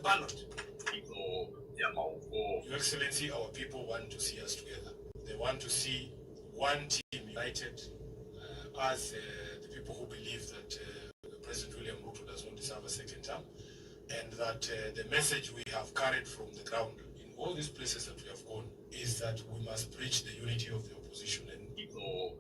ballot. Your Excellency, our people want to see us together. They want to see one team united as the people who believe that President William Ruto does not deserve a second term, and that the message we have carried from the ground in all these places that we have gone is that we must preach the unity of the opposition and people.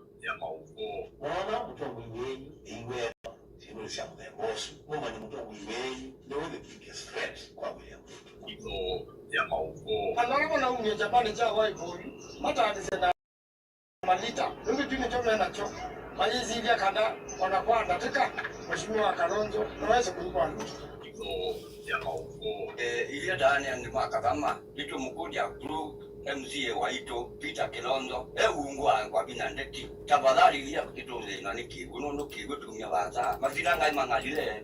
Ile ndani ya mwaka kama kitu mkudia group MCA waito Peter Kilondo ungwa kwa binandeti tafadhali ile kitu nani kiuno kigotumia baza mafika ngai mangalile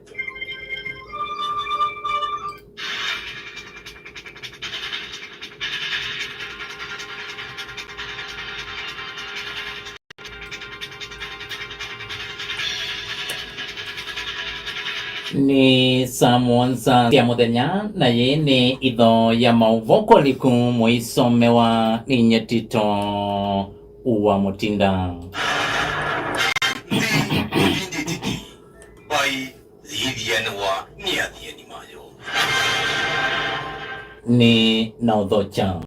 ni Samuanza ya muthenya na yene itho ya mauvoko liku mwisomewa ni Nyetito uwa Mutinda. Ni na uthocha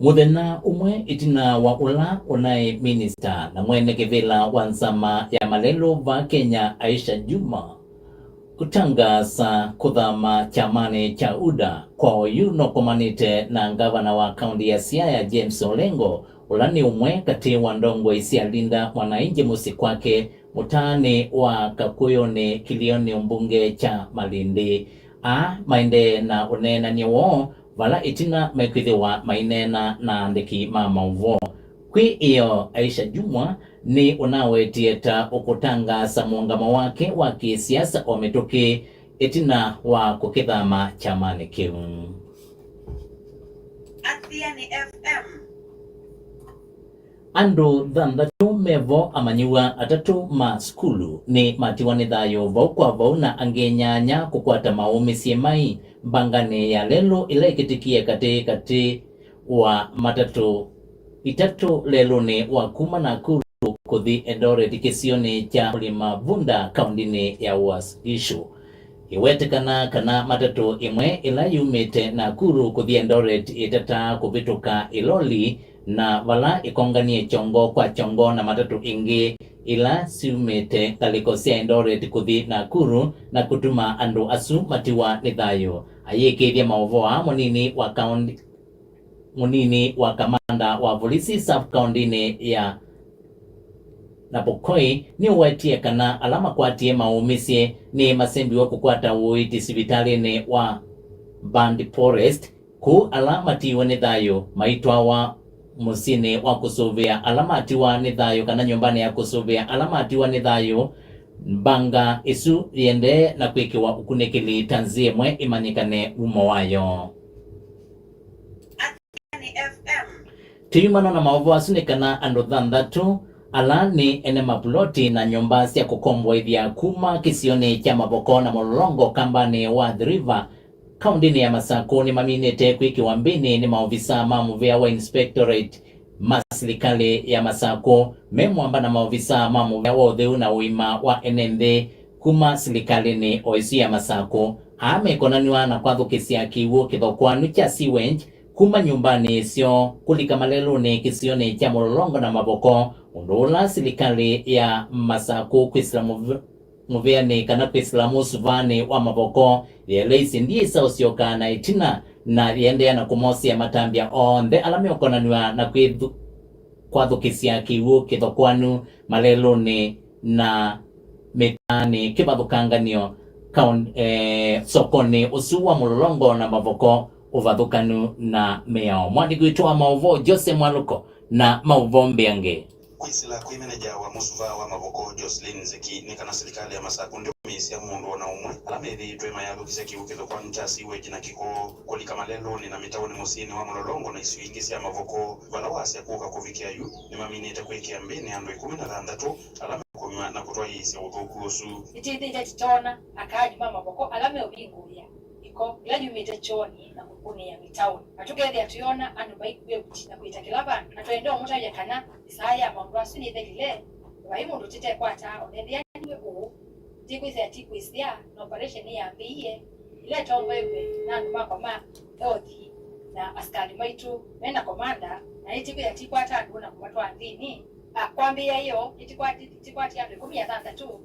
muthenya umwe itina wa ula unai minister na mwene kivila wa nsama ya malelo va Kenya Aisha Juma kutangaza kuthama chamani cha UDA kwa oyuno komanite na gavana wa kaunti ya Siaya James Olengo ulani umwe kati wa ndongo isialinda mwanainji musi kwake mutani wa Kakuyone Kilioni mbunge cha Malindi mainde na unena niwo vala itina mekwithiwa mainena na andiki mama uvo kwi iyo Aisha Juma ni unawetieta ukutangaza muungamo wake wa kisiasa ometoke itina wa kukithama chamani kiu. Athiani FM Andu thanthatu mevo amanyiwa atatu ma skulu ni matiwane thayo vau kwa vau na angenyanya kukwata maumisie mai mbangane ya lelo ila ikitikie kati wa matatu itatu lelo ni wa kuma na kuru kuthi Eldoret kisioni cha Mlima Vunda kaundini ya Uasin Gishu iwetekana kana matatu imwe ila yumite na kuru kuthi Eldoret itata kuvituka Iloli na vala ikonganie chongo kwa chongo na matatu ingi ila siumite kalikosia Eldoret kuthi Nakuru na kutuma andu asu matiwa ni thayo ayekethia maovoa munini wa kamanda wa polisi sub county ya Napokoi ni uwetie kana alama kwatie maumisie ni masembi wa kukwata uiti sibitali ni wa Band Forest ku alama tiwa ni thayo maitwa wa musini wa kusuvia alama atiwa ni thayo kana nyumbani ya kusuvia alama atiwa ni thayo mbanga isu yende na kwikiwa ukunekili tanzie mwe imanyikane umo wayo. Tuyumano na maovu asunikana andu thanthatu alani ene mapuloti na nyumba cia kukombwithia kuma kisioni cha Mavoko na Mulolongo kambani wa The River kaundini ya Masako ni maminete kwikiwa mbini ni maofisa mamuvea wa inspectorate masilikali ya Masako memwamba na maofisa mamuvea wa utheu na uima wa NND kuma silikali ni oisi ya Masako amekonaniwa na kwathukisia kiwu kithokwanu cha sewage kuma nyumbani sio kulika malelu ni kisioni cha Mulolongo na Mavoko undula silikali ya Masako kwislamu muveani kana kwislamu suvani wa Mavoko yeleisi ndiye sausioka na itina na yendea na kumosi ya matambia onde alame okonaniwa na kwathukisia kiwu kithokwanu malelu ni na metani kibadhukanganio sokoni usuwa Mulolongo na Mavoko uvathukanu na meao mwandigwitwa maovo Jose Mwaluko na maovo Mbiange kwisila kwi manager wa musuva wa Mavoko Jocelyn Zeki ni kana serikali ya Masako ndio misi ya mundu na umwe alamethi twema yalo kiseki ukitho kwa ncha siweji na kiko kolika malelo ni na mitawoni musini wa Mulolongo na isu ingisi ya Mavoko balawasi ya kuka kuvikia yu ni maminita kwekia mbini ando 16 alame kumiwa na kutwa hisi ya utokulosu itinde titona akaji mama Mavoko alame obingulia giko ila yumite choni na kukuni ya mitauni atugethe atuona andu baikwe na kuitakila bantu atwende omutaje kana isaya maundu asuni thelile vai mundu tite kwata onendia niwe u tikwise atikwisia na operation ya mbiye ile tombo iwe na andu makoma othi na askari maitu mena komanda na itikwise atikwata andu na kumatwa ndini kwambia hiyo itikwati andu 13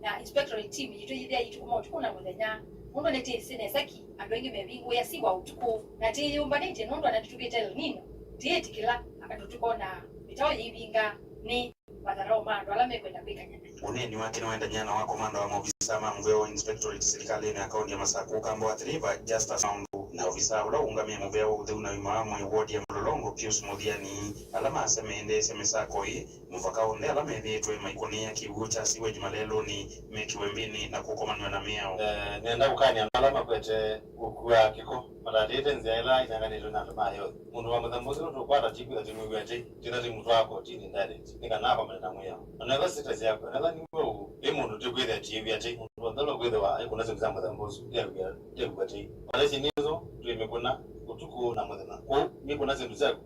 na inspectorate team yitu yithia yitu kuma utukuna muthenya mundu neti sine saki andu aingi mebingu ya siwa utuku na ti yumba neti nundu anatutugite nino tieti kila akatutukona mitao yibinga ni madharau mandu alame kwenda kwikanya uneni wake naenda nyana wa komanda wa maofisa mamveo inspectorate serikali ya kaunti ya Masaku kambo athiriva Justus Maundu na ofisa ula ungamia muveo utheuna imamwe wodi ya Mlolongo Pius Muthiani alama asemende semesako hii muvaka onde alama ethetwe maikonia kiucha siwe jumalelo ni mekiwembini na kukomanwa na miao nenda ukani alama kwete ukua kiko madadete nziaila inyanganiro na mayo mundu wa muthambuzi no kwata tiku ya timu yete tinati mtu wako tini ndade nikana kwa mena mweya another status yako another ni wewe mundu tikwethe tivi yete mundu ndalo kwethe kuna sema muthambuzi ya kwete wale sinizo tuimekuna utuku na muthena ko miko na zindu zako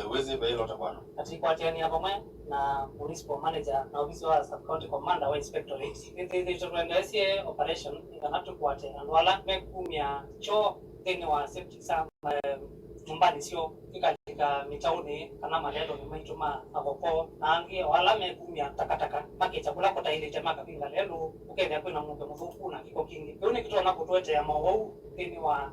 uweze bailo tabana ati kwa tiani hapo mwe na municipal manager na ofisi wa sub county commander wa inspectorate they tuendelee operation kanatu kwa tena wala mekumia cho tena wa septic sam nyumbani sio katika mitauni kana malelo ni maituma agopo na angi wala mekumia takataka make chakula kwa ile tema kapinga lelo ukenda kwena ngombe mvuku na kiko kingi yone kitu anapotwete ya mawau tena wa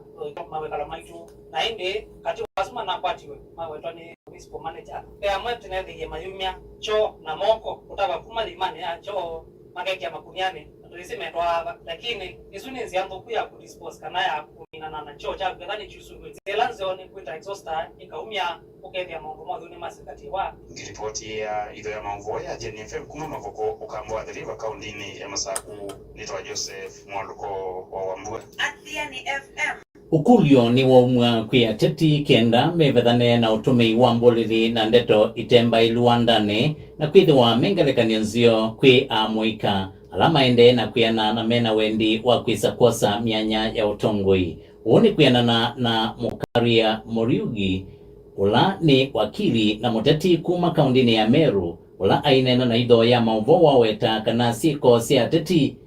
mawekala maitu na ende kati wasuma na kwatiwe mawetani municipal manager ya mwetu na ile mayumia cho na moko utaka kuma limani ya cho mageki ya makuniane tulisema toa lakini isuni zianzo kuya kudispose kana ya kuminana na cho cha gadani chusungu zelanzo ni kuita exhauster ikaumia ukethia mambo mothe ni masikati wa ripoti ya idho ya Mavoya Jenny FM kuma mavoko ukambo athiriva kaundini ya Masaku nitwa Joseph Mwaluko wa Wambua Athiani FM ukulyo ni waumwa kwia teti kenda mevethane na utumei wa mbolili na ndeto itemba iluandane na kwithi wa mengelekania nzio kwi amuika alama ende na kuyana na mena wendi wa kwisa kosa mianya ya utongoi uoni kuyanana na Mukaria Muriugi ula ni wakili na muteti kuma kaundini ya Meru ula ainena na idho ya mauvo wa weta kana siko sia teti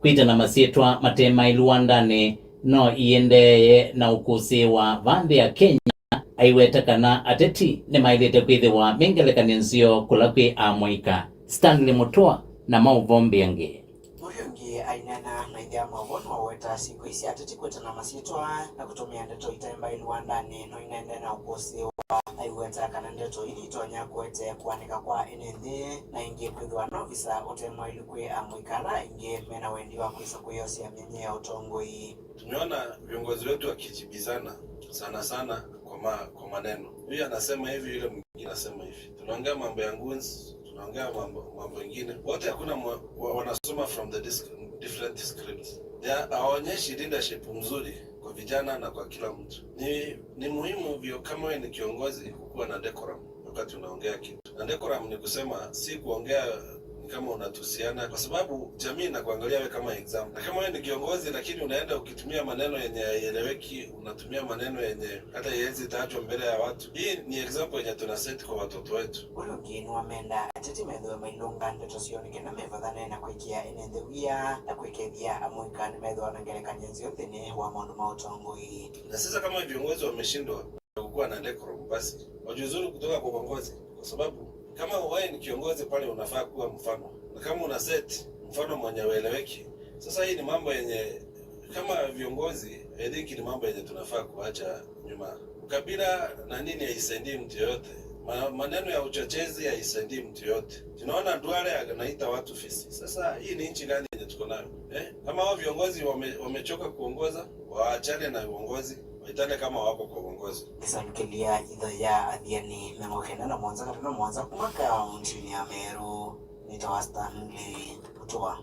kwita na masietwa matema iluandane no iendeye na ukusi wa vande ya Kenya aiweta kana ateti ne mailete kwithi wa mengelekania nzio kula kwi amuika Stanley Mutua na mauvombiange Muriungi ainena na idhia mauvono waweta siku isi ateti kweta na masitwa na kutumia ndeto itemba iluandani no inende na ukusi wa aiweta kana ndeto ili itonya kwete kuanika kwa NND na ingi kwithwa na ofisa utemwa ilikwe amuikara ingi mena wendi wa kwisa kuyosi ya menye ya utongoi. Tumeona viongozi wetu wakijibizana sana kwa maneno. Huyu anasema hivi, yule mwingine anasema hivi. Tunaongea mambo ya nguns, tunaongea mambo mengine. Wote hakuna wanasoma from the different scripts. Hawaonyeshi leadership mzuri kwa vijana na kwa kila mtu. Ni muhimu vyo kama wewe ni kiongozi kuwa na decorum wakati unaongea kitu. Na decorum ni kusema si kuongea kama unatusiana, kwa sababu jamii inakuangalia wewe kama example. Na kama wewe ni kiongozi lakini unaenda ukitumia maneno yenye haieleweki, unatumia maneno yenye hata haiwezi tajwa mbele ya watu, hii ni example yenye tuna set kwa watoto wetu. Ulungini wamenda ateti medho mailunga ndeto sionike na mevadhane na kuikia enendewia na kuikethia amuika ni medho wanangelekania nzio thini wa maundu mautongoi. Na sasa kama viongozi wameshindwa kukuwa na decorum, basi wajuzuru kutoka kwa uongozi, kwa sababu kama wewe ni kiongozi pale unafaa kuwa mfano. Na kama una set mfano mwenye ueleweki, sasa hii ni mambo yenye kama viongozi ni mambo yenye tunafaa kuacha nyuma. Ukabila na nini haisaidii mtu yote. Maneno ya uchochezi haisaidii mtu yote. Tunaona Duale anaita watu fisi. Sasa hii ni nchi gani yenye tuko nayo? Kama hao viongozi wamechoka kuongoza, waachane na uongozi. Waitane kama wako kwa uongozi. Nisankilia idho ya Athiani memokenda na mwanza kumaka nchini ya Meru nitawa Stanley Mutua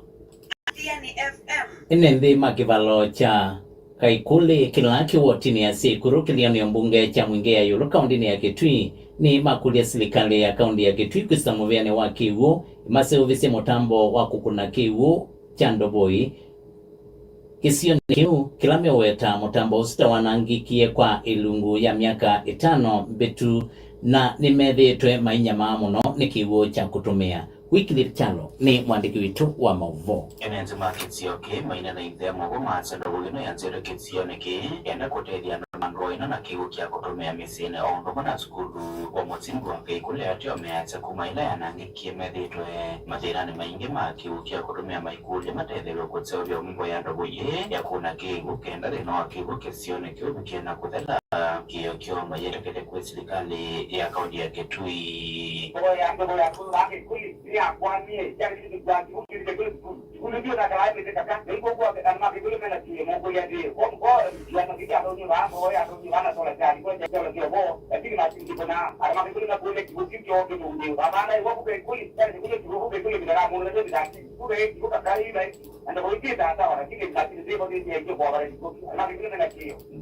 Athiani FM inende makivalo cha kaikuli kilaki wotini ya sikuru kilioni mbunge cha mwinge ya yulu kaundini ya Kitui ni makuli ya serikali ya kaundi ya Kitui kusamuviane wa kiwu imase uvisi motambo wa kukuna kiwu cha Ndoboi Kisio kiu kilame weta mutambo usita wanangikie kwa ilungu ya miaka 5 betu na nimethitwe mainya muno ni kiugo cha kutumia. Wycliffe Chalo ni mwandiki witu wa mauvo. Enenzi makitsio ki maina na ithe mogo maasendo bugino yanzero kitsio niki enda kutethia mangoino na kiugo kia kutumia misine ondo mana skulu wa mutsingu wa keikule atio meacha kumaila yanangikie methitwe mathirani maingi ma kiugo kia kutumia maikuli matethero kutseorio mbo ya ndogo ye ya kuna kiugo kenda rino wa kiugo kitsio niki ubikiena kuthela kiyo kioma yetekete kwe serikali ya kaunti ya Kitui.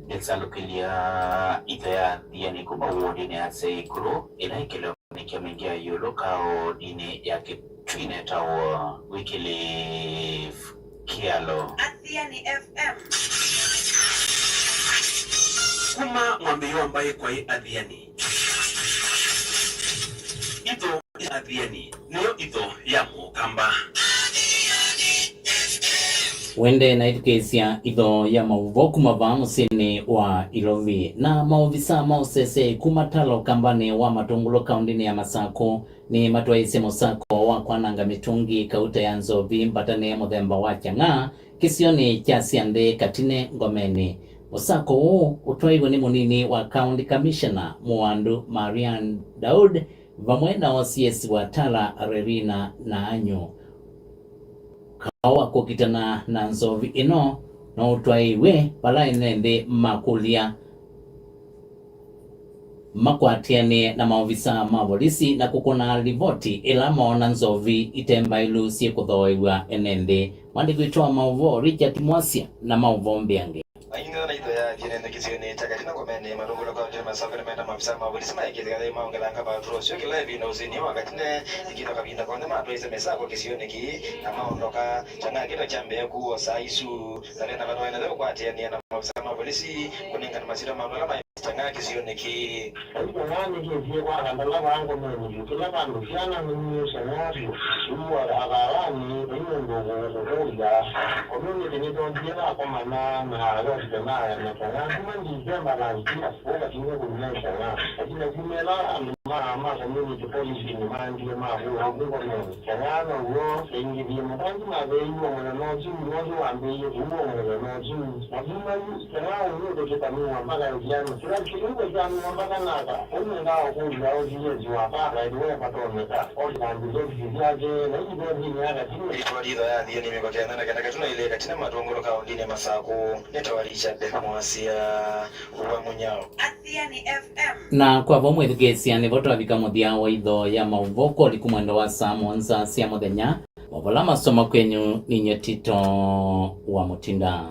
Desalukilia idea yani kuma wodi ne ase ikuru ina ikelo nikia mengia yolo kao dini ya Kitui tawo Wycliffe Kialo. Athiani FM. Kuma mwambiyo ambaye kwa hii Athiani. Ito Athiani niyo ito ya mukamba. Wende na itukesia idho ya mauvo kumava musini wa Ilovi na maovisa maosese kumatalo kambani wa matungulo kaundini ya Masako ni matwaise Musako wa kwananga mitungi kauta ya Nzovi mbatane muthemba wa Chang'a kisioni cha Siande Katine Ngomeni. Musako huu utwaigo ni munini wa County Commissioner Muandu Marian Daud vamwe na OCS wa Tala Rerina na Anyu kawa kukitana na Nzovi ino na utwaiwe pala inende makulia makwatiane na maovisa mabolisi na kukona rivoti ila maona Nzovi itemba ilu siye kuthoiwa enende mwandikuitwa mauvo Richard Mwasia na mauvo Mbiange. Ainga na ito ya kinende kisioni chakatina komene marungulo kwa njema safari mena mafisa mabolisi maikili kada ima ongela ngaba trosyo kila hivi na usini wakatine ikino kabinda kwa ndema atoise mesako kisioni ki ama ondoka changa kito chambe kuo saisu zarena bado ina leo kwa tiani na mafisa mabolisi kuninga na masira mabola ma changa kisioni ki ito nani kisioni kwa kandala bango mwenye kila bandu kiana mwenye scenario uwa agarani ino ndogo kuja community ni tonjela kwa mana na jamaa na kama Desemba na kila foga kinyo kunyesha na lakini kumela ama community policy ni mandi ma huo no kana huo ingi bi mpango ma bei wa no ji no wa bei huo no ji lazima kana huo ndio kitamu mpaka jana kila kitu jana mpaka nada huo ndio kuja au ji wa baba ndio patometa au ndio zijaje na hiyo ndio hata timu ito ya ndio nimekotana na kana katuna ile katina matongoro ka ndine Masako netawalisha Mwasia uwa munyao. Athiani FM. Na kwa vomwe thugesia ni voto avikamuthia wa idho ya mauvoko likumwendo wa saa monza sia muthenya. Wavala masoma kwenyu ninyo Tito wa Mutinda.